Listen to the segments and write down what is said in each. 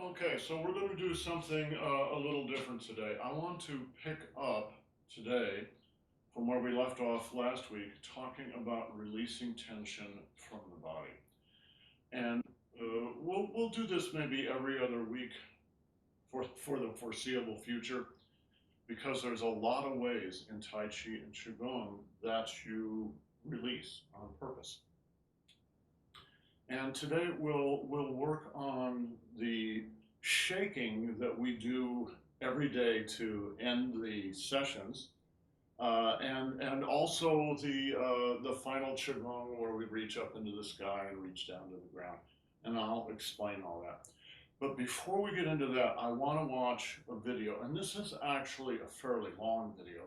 Okay, so we're going to do something a little different today. I want to pick up today from where we left off last week, talking about releasing tension from the body. And we'll do this maybe every other week for the foreseeable future, because there's a lot of ways in Tai Chi and Qigong that you release on purpose. And today we'll work on the shaking that we do every day to end the sessions, and also the final qigong where we reach up into the sky and reach down to the ground. And I'll explain all that. But before we get into that, I want to watch a video, and this is actually a fairly long video.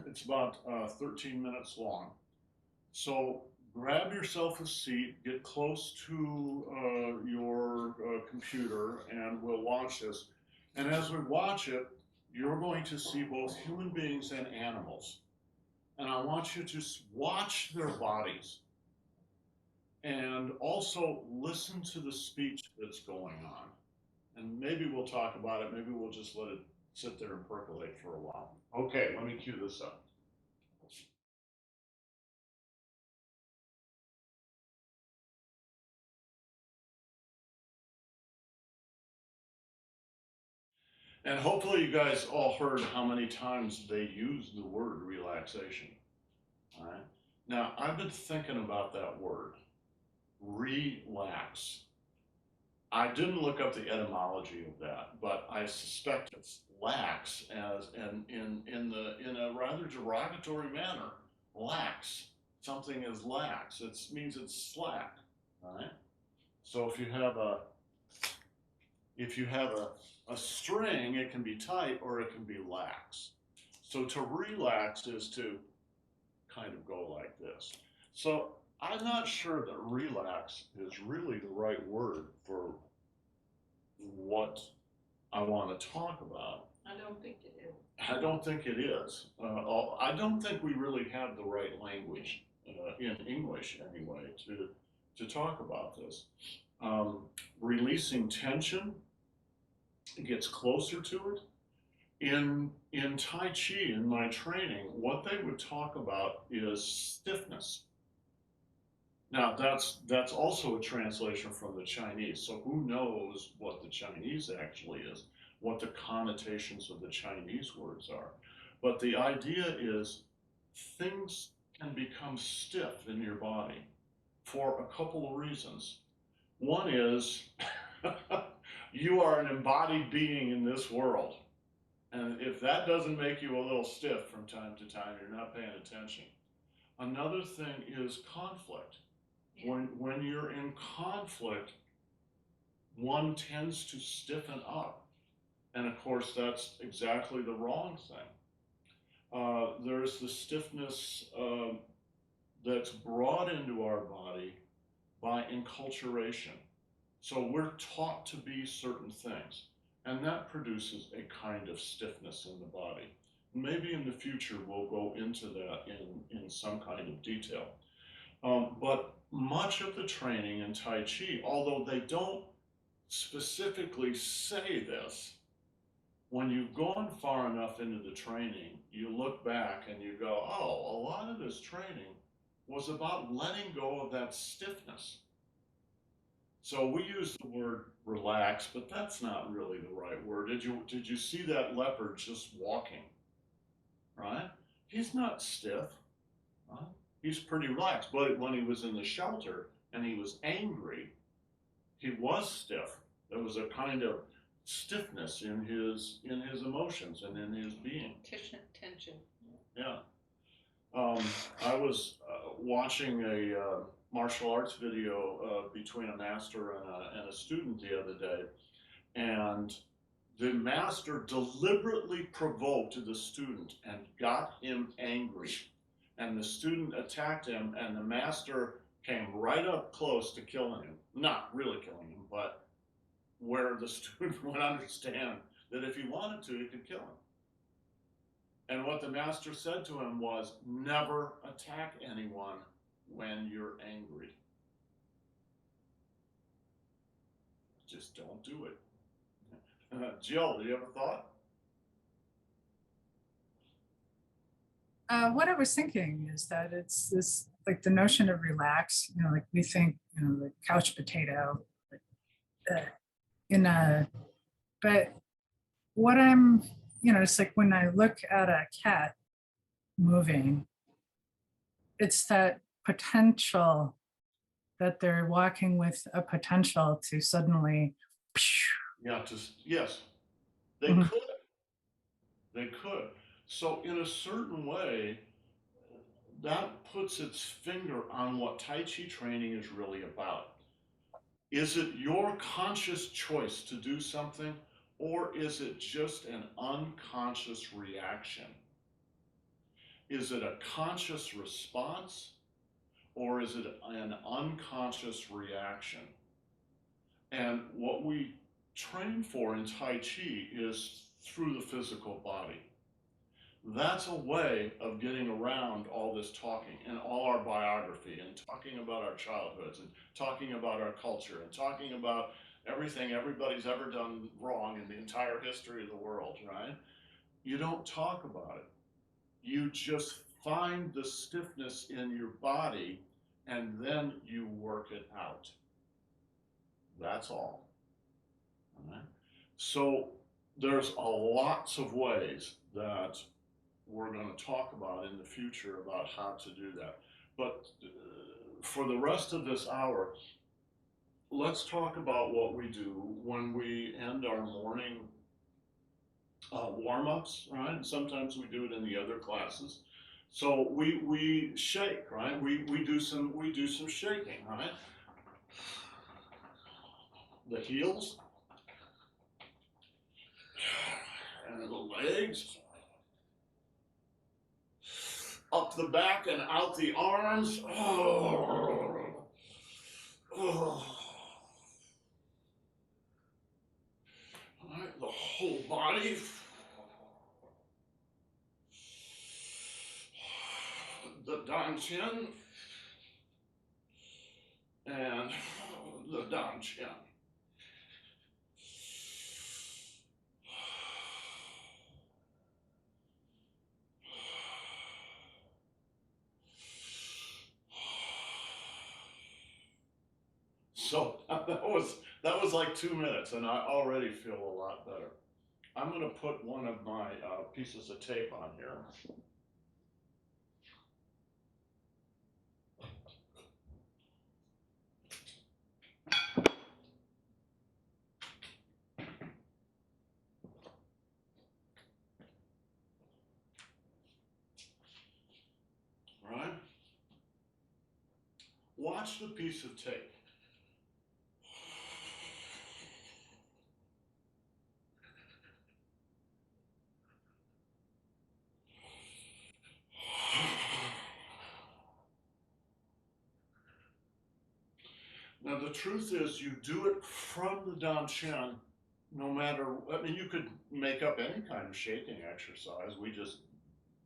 It's about 13 minutes long. So grab yourself a seat, get close to your computer, and we'll watch this. And as we watch it, you're going to see both human beings and animals. And I want you to watch their bodies and also listen to the speech that's going on. And maybe we'll talk about it. Maybe we'll just let it sit there and percolate for a while. Okay, let me cue this up. And hopefully you guys all heard how many times they use the word relaxation. All right. Now, I've been thinking about that word, relax. I didn't look up the etymology of that, but I suspect it's lax as in a rather derogatory manner. Lax. Something is lax. It means it's slack. All right. So if you have a string, it can be tight or it can be lax. So to relax is to kind of go like this. So I'm not sure that relax is really the right word for what I want to talk about. I don't think it is. I don't think it is. I don't think we really have the right language in English anyway to talk about this. Releasing tension gets closer to it. In Tai Chi, in my training, what they would talk about is stiffness. Now, that's also a translation from the Chinese, so who knows what the Chinese actually is, what the connotations of the Chinese words are. But the idea is things can become stiff in your body for a couple of reasons. One is you are an embodied being in this world. And if that doesn't make you a little stiff from time to time, you're not paying attention. Another thing is conflict. When you're in conflict, one tends to stiffen up. And of course, that's exactly the wrong thing. There's the stiffness that's brought into our body by enculturation. So we're taught to be certain things, and that produces a kind of stiffness in the body. Maybe in the future we'll go into that in some kind of detail. But much of the training in Tai Chi, although they don't specifically say this, when you've gone far enough into the training, you look back and you go, oh, a lot of this training was about letting go of that stiffness. So we use the word relax, but that's not really the right word. Did you see that leopard just walking? Right? He's not stiff. Right? He's pretty relaxed. But when he was in the shelter and he was angry, he was stiff. There was a kind of stiffness in his emotions and in his being. Tension. Yeah. I was watching a martial arts video between a master and a student the other day, and the master deliberately provoked the student and got him angry. And the student attacked him, and the master came right up close to killing him. Not really killing him, but where the student would understand that if he wanted to, he could kill him. And what the master said to him was, never attack anyone when you're angry. just don't do it. Jill, do you have a thought? What I was thinking is that it's this, like the notion of relax, like we think, the couch potato, uh, in a, but what I'm, it's like when I look at a cat moving, it's that potential that they're walking with a potential to suddenly, Yeah, just, yes, they Mhm. could. They could. So, in a certain way, that puts its finger on what Tai Chi training is really about. Is it your conscious choice to do something, or is it just an unconscious reaction? Is it a conscious response, or is it an unconscious reaction? And what we train for in Tai Chi is through the physical body. That's a way of getting around all this talking and all our biography and talking about our childhoods and talking about our culture and talking about everything everybody's ever done wrong in the entire history of the world, right? You don't talk about it. You just find the stiffness in your body and then you work it out. That's all. All right? So there's a lots of ways that we're going to talk about in the future about how to do that. But for the rest of this hour, let's talk about what we do when we end our morning warm-ups, right? And sometimes we do it in the other classes. So we shake, right? We do some shaking, right? The heels and the legs, up the back and out the arms. Oh. Oh. All right, the whole body. The Dan Chin and the Dan Chin. So that was like 2 minutes, and I already feel a lot better. I'm going to put one of my pieces of tape on here. Right? Watch the piece of tape. Now the truth is, you do it from the Dan Chin, no matter. I mean, you could make up any kind of shaking exercise.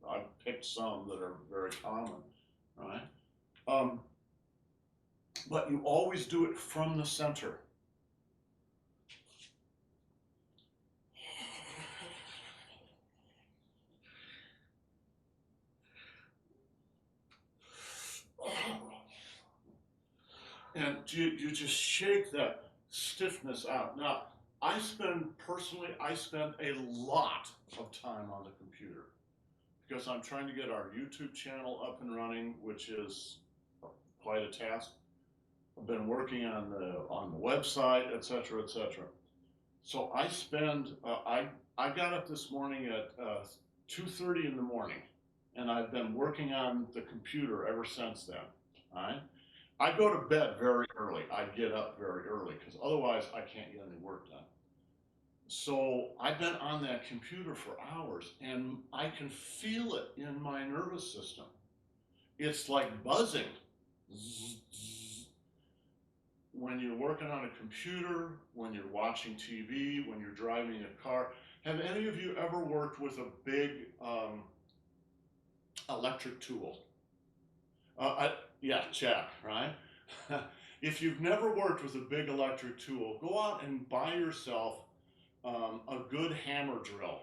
I picked some that are very common, right? But you always do it from the center. And you just shake that stiffness out. Now, I spend a lot of time on the computer because I'm trying to get our YouTube channel up and running, which is quite a task. I've been working on the website, et cetera, et cetera. So I spend, I got up this morning at 2:30 in the morning, and I've been working on the computer ever since then. All right. I go to bed very early. I get up very early because otherwise I can't get any work done. So I've been on that computer for hours and I can feel it in my nervous system. It's like buzzing. Zzz, zzz. When you're working on a computer, when you're watching TV, when you're driving a car. Have any of you ever worked with a big electric tool? Yeah, check, right? If you've never worked with a big electric tool, go out and buy yourself a good hammer drill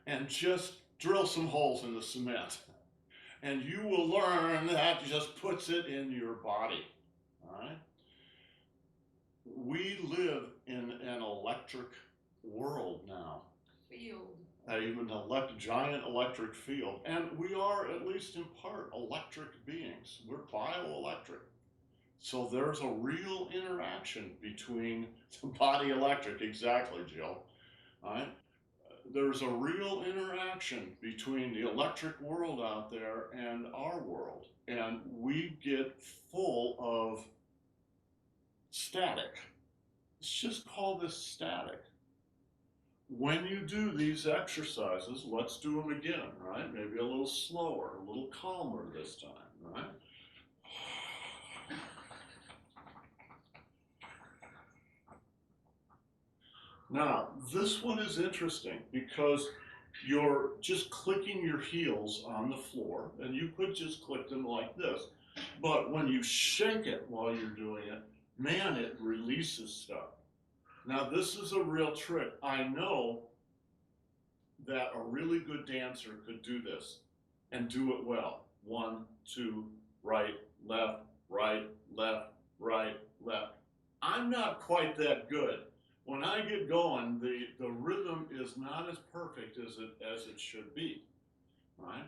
and just drill some holes in the cement. And you will learn that just puts it in your body. All right? We live in an electric world now. Field. Even a giant electric field. And we are, at least in part, electric beings. We're bioelectric. So there's a real interaction between the body electric, exactly, Jill. All right? There's a real interaction between the electric world out there and our world. And we get full of static. Let's just call this static. When you do these exercises, let's do them again, right? Maybe a little slower, a little calmer this time, right? Now, this one is interesting because you're just clicking your heels on the floor, and you could just click them like this. But when you shake it while you're doing it, man, it releases stuff. Now, this is a real trick. I know that a really good dancer could do this and do it well. 1, 2, right, left, right, left, right, left. I'm not quite that good. When I get going, the rhythm is not as perfect as it should be, right?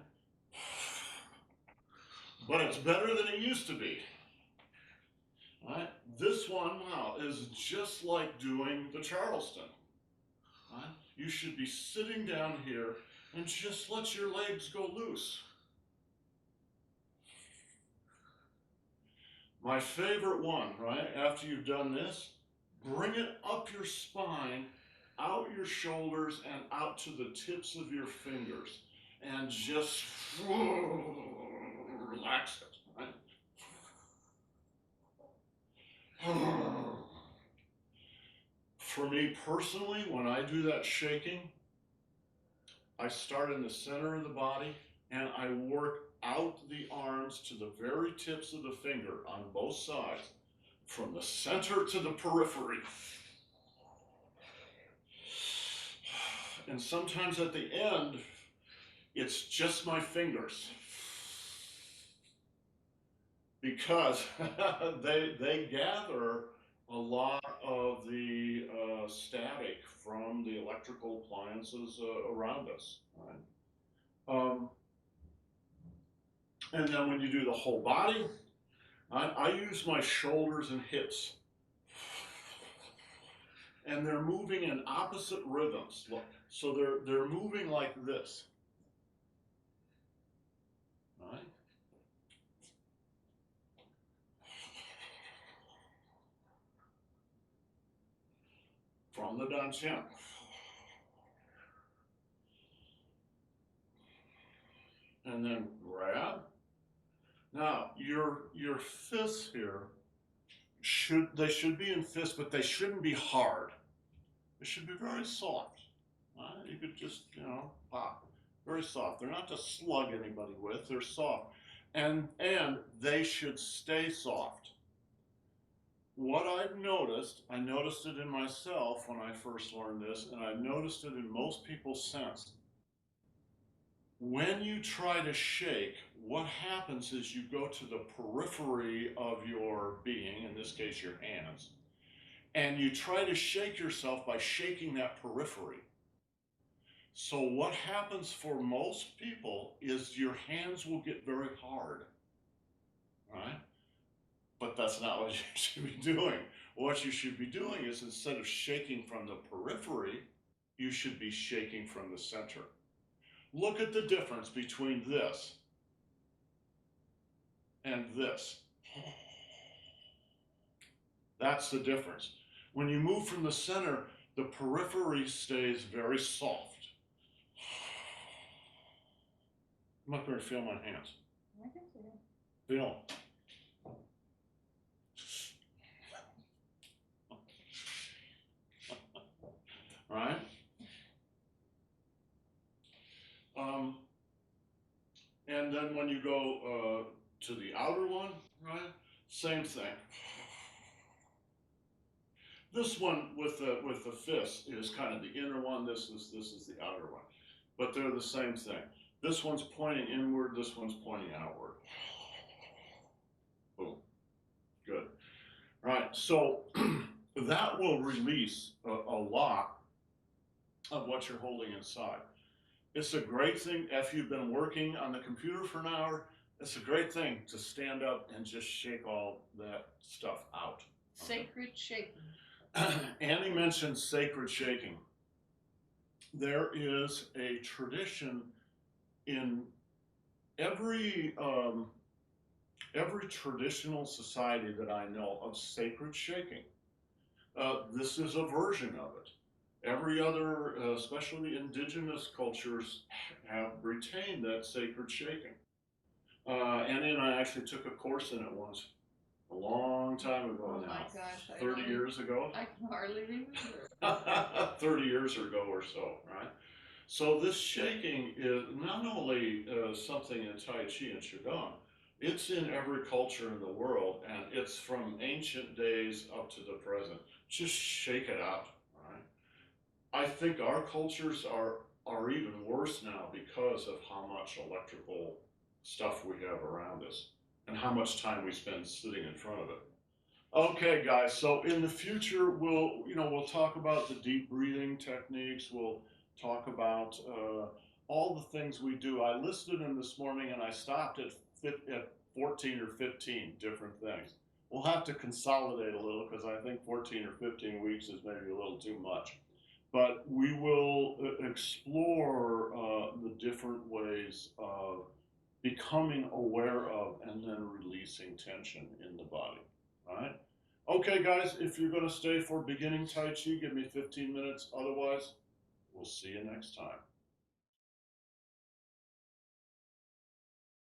But it's better than it used to be. Right? This one now is just like doing the Charleston. Right? You should be sitting down here and just let your legs go loose. My favorite one, right? After you've done this, bring it up your spine, out your shoulders, and out to the tips of your fingers. And just relax it, right? For me personally, when I do that shaking, I start in the center of the body and I work out the arms to the very tips of the finger on both sides, from the center to the periphery. And sometimes at the end, it's just my fingers. Because they gather a lot of the static from the electrical appliances around us. Right? And then when you do the whole body, I use my shoulders and hips. And they're moving in opposite rhythms. So they're moving like this. Right? From the dantian. And then grab. Now your fists here should be in fists, but they shouldn't be hard. They should be very soft. You could just pop. Very soft. They're not to slug anybody with. They're soft, and they should stay soft. What I've noticed, I noticed it in myself when I first learned this, and I've noticed it in most people since. When you try to shake, what happens is you go to the periphery of your being, in this case your hands, and you try to shake yourself by shaking that periphery. So what happens for most people is your hands will get very hard, right? But that's not what you should be doing. What you should be doing is, instead of shaking from the periphery, you should be shaking from the center. Look at the difference between this and this. That's the difference. When you move from the center, the periphery stays very soft. I'm not going to feel my hands. I can see it. Feel. Right? And then when you go to the outer one, right? Same thing. This one with the fist is kind of the inner one. This is the outer one, but they're the same thing. This one's pointing inward. This one's pointing outward. Boom. Good. Right. So that will release a lot of what you're holding inside. It's a great thing if you've been working on the computer for an hour. It's a great thing to stand up and just shake all that stuff out. Sacred shaking. Annie mentioned sacred shaking. There is a tradition in every traditional society that I know of sacred shaking. This is a version of it. Every other, especially indigenous cultures, have retained that sacred shaking. Annie and I actually took a course in it once, a long time ago Oh now. my gosh, 30 years ago. I can hardly remember. 30 years ago or so, right? So this shaking is not only something in Tai Chi and Qigong, it's in every culture in the world, and it's from ancient days up to the present. Just shake it out, right? I think our cultures are even worse now because of how much electrical stuff we have around us and how much time we spend sitting in front of it. Okay, guys. So in the future, we'll talk about the deep breathing techniques. We'll talk about all the things we do. I listed them this morning, and I stopped at 14 or 15 different things. We'll have to consolidate a little because I think 14 or 15 weeks is maybe a little too much. But we will explore the different ways of becoming aware of and then releasing tension in the body. All right. Okay, guys, if you're going to stay for beginning Tai Chi, give me 15 minutes. Otherwise, we'll see you next time.